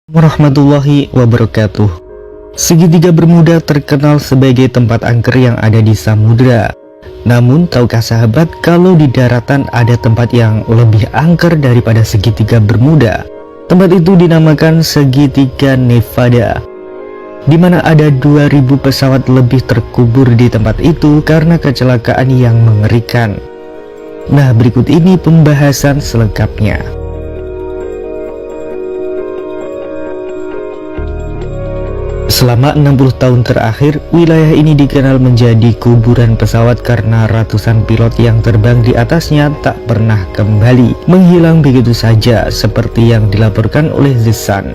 Warahmatullahi wabarakatuh. Segitiga Bermuda terkenal sebagai tempat angker yang ada di samudera. Namun tahukah sahabat kalau di daratan ada tempat yang lebih angker daripada segitiga Bermuda? Tempat itu dinamakan segitiga Nevada, di mana ada 2000 pesawat lebih terkubur di tempat itu karena kecelakaan yang mengerikan. Nah, berikut ini pembahasan selengkapnya. Selama 60 tahun terakhir, wilayah ini dikenal menjadi kuburan pesawat karena ratusan pilot yang terbang di atasnya tak pernah kembali, menghilang begitu saja seperti yang dilaporkan oleh The Sun.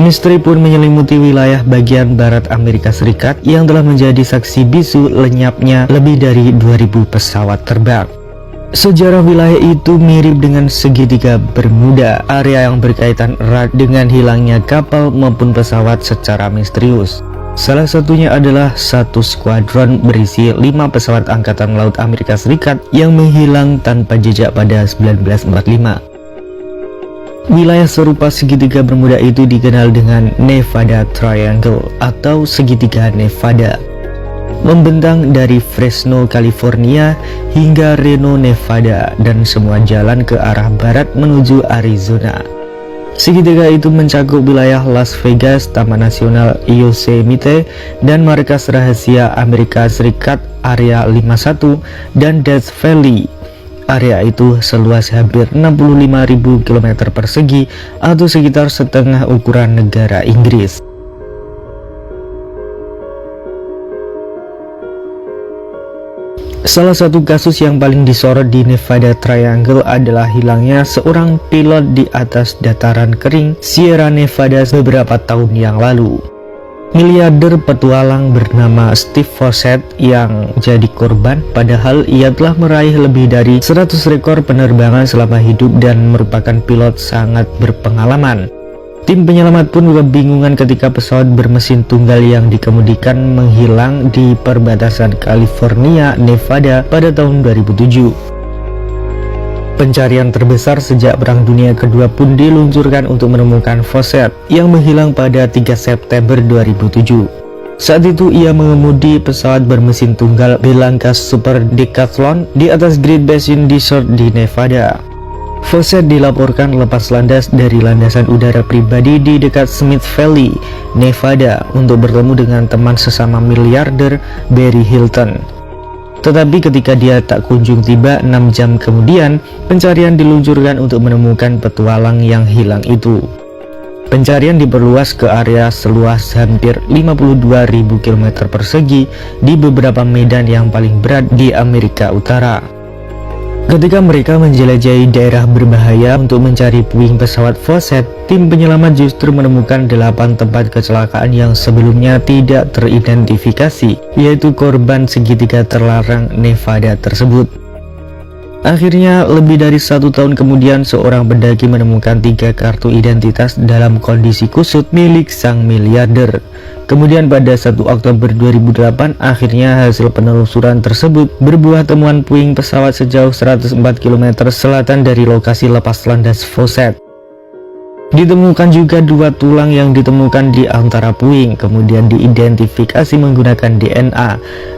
Misteri pun menyelimuti wilayah bagian barat Amerika Serikat yang telah menjadi saksi bisu lenyapnya lebih dari 2000 pesawat terbang. Sejarah wilayah itu mirip dengan segitiga Bermuda, area yang berkaitan erat dengan hilangnya kapal maupun pesawat secara misterius. Salah satunya adalah satu skuadron berisi 5 pesawat Angkatan Laut Amerika Serikat yang menghilang tanpa jejak pada 1945. Wilayah serupa segitiga Bermuda itu dikenal dengan Nevada Triangle atau segitiga Nevada, membentang dari Fresno, California hingga Reno, Nevada, dan semua jalan ke arah barat menuju Arizona. Segitiga itu mencakup wilayah Las Vegas, Taman Nasional Yosemite, dan markas rahasia Amerika Serikat Area 51 dan Death Valley. Area itu seluas hampir 65.000 km persegi atau sekitar setengah ukuran negara Inggris. Salah satu kasus yang paling disorot di Nevada Triangle adalah hilangnya seorang pilot di atas dataran kering Sierra Nevada beberapa tahun yang lalu. Miliarder petualang bernama Steve Fossett yang jadi korban, padahal ia telah meraih lebih dari 100 rekor penerbangan selama hidup dan merupakan pilot sangat berpengalaman. Tim penyelamat pun kebingungan ketika pesawat bermesin tunggal yang dikemudikan menghilang di perbatasan California, Nevada pada tahun 2007. Pencarian terbesar sejak Perang Dunia Kedua pun diluncurkan untuk menemukan Fossett yang menghilang pada 3 September 2007. Saat itu ia mengemudi pesawat bermesin tunggal Bellanca Super Decathlon di atas Great Basin Desert di Nevada. Fossett dilaporkan lepas landas dari landasan udara pribadi di dekat Smith Valley, Nevada untuk bertemu dengan teman sesama miliarder Barry Hilton. Tetapi ketika dia tak kunjung tiba, 6 jam kemudian pencarian diluncurkan untuk menemukan petualang yang hilang itu. Pencarian diperluas ke area seluas hampir 52.000 km persegi di beberapa medan yang paling berat di Amerika Utara. Ketika mereka menjelajahi daerah berbahaya untuk mencari puing pesawat Fossett, tim penyelamat justru menemukan 8 tempat kecelakaan yang sebelumnya tidak teridentifikasi, yaitu korban segitiga terlarang Nevada tersebut. Akhirnya, lebih dari 1 tahun kemudian, seorang pendaki menemukan 3 kartu identitas dalam kondisi kusut milik sang miliarder. Kemudian pada 1 Oktober 2008, akhirnya hasil penelusuran tersebut berbuah temuan puing pesawat sejauh 104 km selatan dari lokasi lepas landas Fossett. Ditemukan juga 2 tulang yang ditemukan di antara puing, kemudian diidentifikasi menggunakan DNA.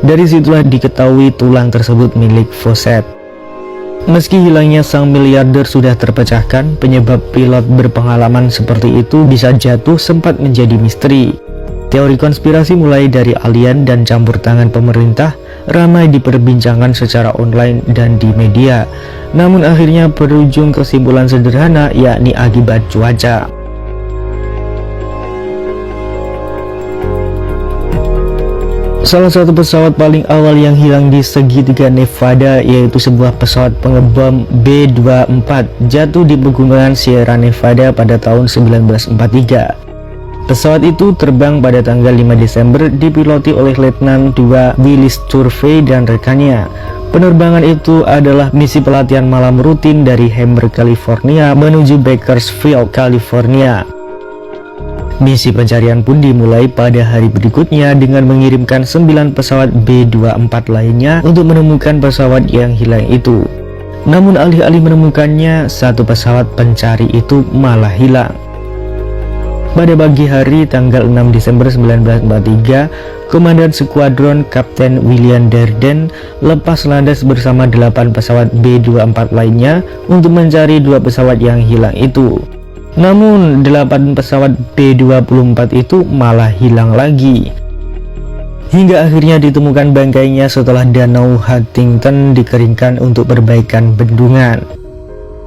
Dari situlah diketahui tulang tersebut milik Fossett. Meski hilangnya sang miliarder sudah terpecahkan, penyebab pilot berpengalaman seperti itu bisa jatuh sempat menjadi misteri. Teori konspirasi mulai dari alien dan campur tangan pemerintah ramai diperbincangkan secara online dan di media. Namun akhirnya berujung kesimpulan sederhana, yakni akibat cuaca. Salah satu pesawat paling awal yang hilang di segitiga Nevada yaitu sebuah pesawat pengebom B-24 jatuh di pegunungan Sierra Nevada pada tahun 1943. Pesawat itu terbang pada tanggal 5 Desember dipiloti oleh Letnan II Willis Turvey dan rekannya. Penerbangan itu adalah misi pelatihan malam rutin dari Hammer, California menuju Bakersfield, California. Misi pencarian pun dimulai pada hari berikutnya dengan mengirimkan 9 pesawat B-24 lainnya untuk menemukan pesawat yang hilang itu. Namun alih-alih menemukannya, 1 pesawat pencari itu malah hilang. Pada pagi hari tanggal 6 Desember 1943, Komandan Skuadron Kapten William Darden lepas landas bersama 8 pesawat B-24 lainnya untuk mencari 2 pesawat yang hilang itu. Namun 8 pesawat B-24 itu malah hilang lagi. Hingga akhirnya ditemukan bangkainya setelah Danau Huntington dikeringkan untuk perbaikan bendungan.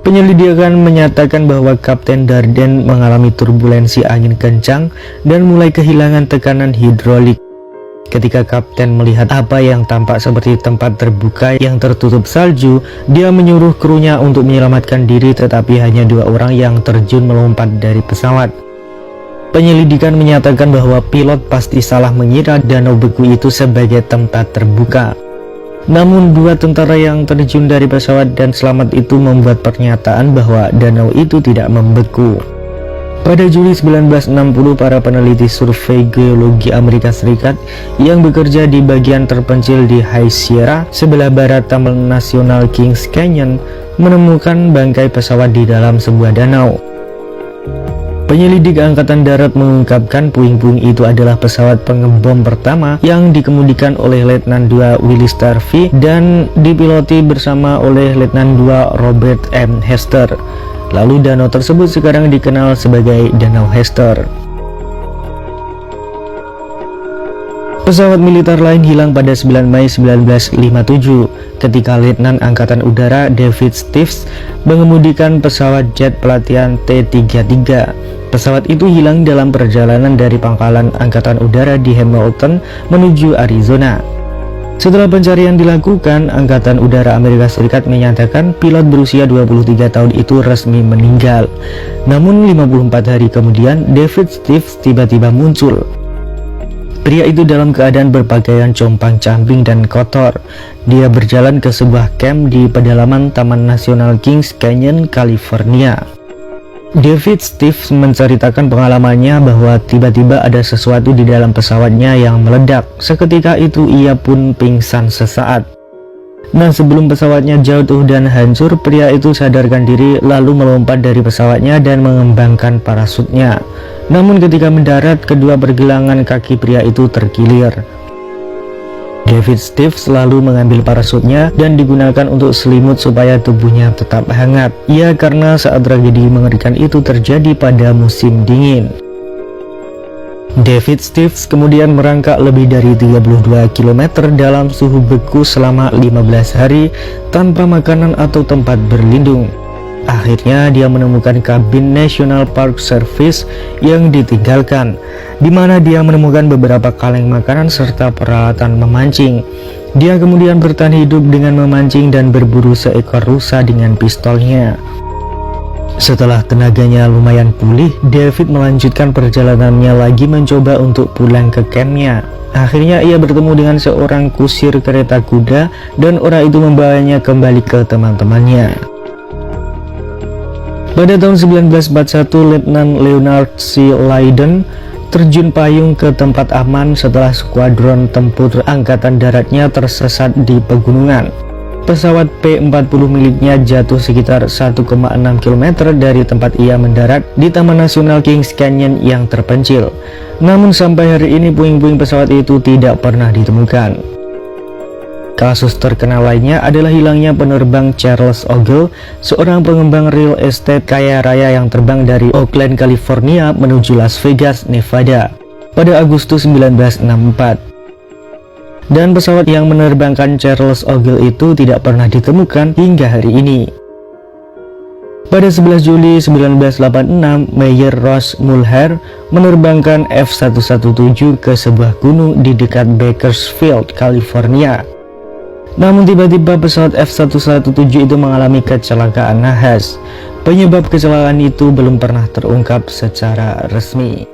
Penyelidikan menyatakan bahwa Kapten Darden mengalami turbulensi angin kencang dan mulai kehilangan tekanan hidrolik. Ketika kapten melihat apa yang tampak seperti tempat terbuka yang tertutup salju, dia menyuruh krunya untuk menyelamatkan diri, tetapi hanya 2 orang yang terjun melompat dari pesawat. Penyelidikan menyatakan bahwa pilot pasti salah mengira danau beku itu sebagai tempat terbuka. Namun 2 tentara yang terjun dari pesawat dan selamat itu membuat pernyataan bahwa danau itu tidak membeku. Pada Juli 1960, para peneliti survei geologi Amerika Serikat yang bekerja di bagian terpencil di High Sierra sebelah barat Taman Nasional Kings Canyon menemukan bangkai pesawat di dalam sebuah danau. Penyelidik Angkatan Darat mengungkapkan puing-puing itu adalah pesawat pengebom pertama yang dikemudikan oleh Letnan II Willis Starvey dan dipiloti bersama oleh Letnan II Robert M. Hester. Lalu danau tersebut sekarang dikenal sebagai Danau Hester. Pesawat militer lain hilang pada 9 Mei 1957 ketika Letnan Angkatan Udara David Stives mengemudikan pesawat jet pelatihan T-33. Pesawat itu hilang dalam perjalanan dari pangkalan Angkatan Udara di Hamilton menuju Arizona. Setelah pencarian dilakukan, Angkatan Udara Amerika Serikat menyatakan pilot berusia 23 tahun itu resmi meninggal. Namun 54 hari kemudian, David Stives tiba-tiba muncul. Pria itu dalam keadaan berpakaian compang-camping dan kotor. Dia berjalan ke sebuah camp di pedalaman Taman Nasional Kings Canyon, California. David Stives menceritakan pengalamannya bahwa tiba-tiba ada sesuatu di dalam pesawatnya yang meledak. Seketika itu ia pun pingsan sesaat. Nah, sebelum pesawatnya jatuh dan hancur, pria itu sadarkan diri lalu melompat dari pesawatnya dan mengembangkan parasutnya. Namun ketika mendarat, kedua pergelangan kaki pria itu terkilir. David Stives lalu mengambil parasutnya dan digunakan untuk selimut supaya tubuhnya tetap hangat. Ya, karena saat tragedi mengerikan itu terjadi pada musim dingin. David Stives kemudian merangkak lebih dari 32 km dalam suhu beku selama 15 hari tanpa makanan atau tempat berlindung. Akhirnya dia menemukan kabin National Park Service yang ditinggalkan, di mana dia menemukan beberapa kaleng makanan serta peralatan memancing. Dia kemudian bertahan hidup dengan memancing dan berburu seekor rusa dengan pistolnya. Setelah tenaganya lumayan pulih, David melanjutkan perjalanannya lagi mencoba untuk pulang ke campnya. Akhirnya ia bertemu dengan seorang kusir kereta kuda dan orang itu membawanya kembali ke teman-temannya. Pada tahun 1941, Letnan Leonard C. Lydon terjun payung ke tempat aman setelah skuadron tempur Angkatan Daratnya tersesat di pegunungan. Pesawat P-40 miliknya jatuh sekitar 1,6 km dari tempat ia mendarat di Taman Nasional Kings Canyon yang terpencil. Namun sampai hari ini puing-puing pesawat itu tidak pernah ditemukan. Kasus terkenal lainnya adalah hilangnya penerbang Charles Ogle, seorang pengembang real estate kaya raya yang terbang dari Oakland, California menuju Las Vegas, Nevada pada Agustus 1964. Dan pesawat yang menerbangkan Charles Ogle itu tidak pernah ditemukan hingga hari ini. Pada 11 Juli 1986, Meyer Ross Mulher menerbangkan F-117 ke sebuah gunung di dekat Bakersfield, California. Namun tiba-tiba pesawat F-117 itu mengalami kecelakaan nahas. Penyebab kecelakaan itu belum pernah terungkap secara resmi.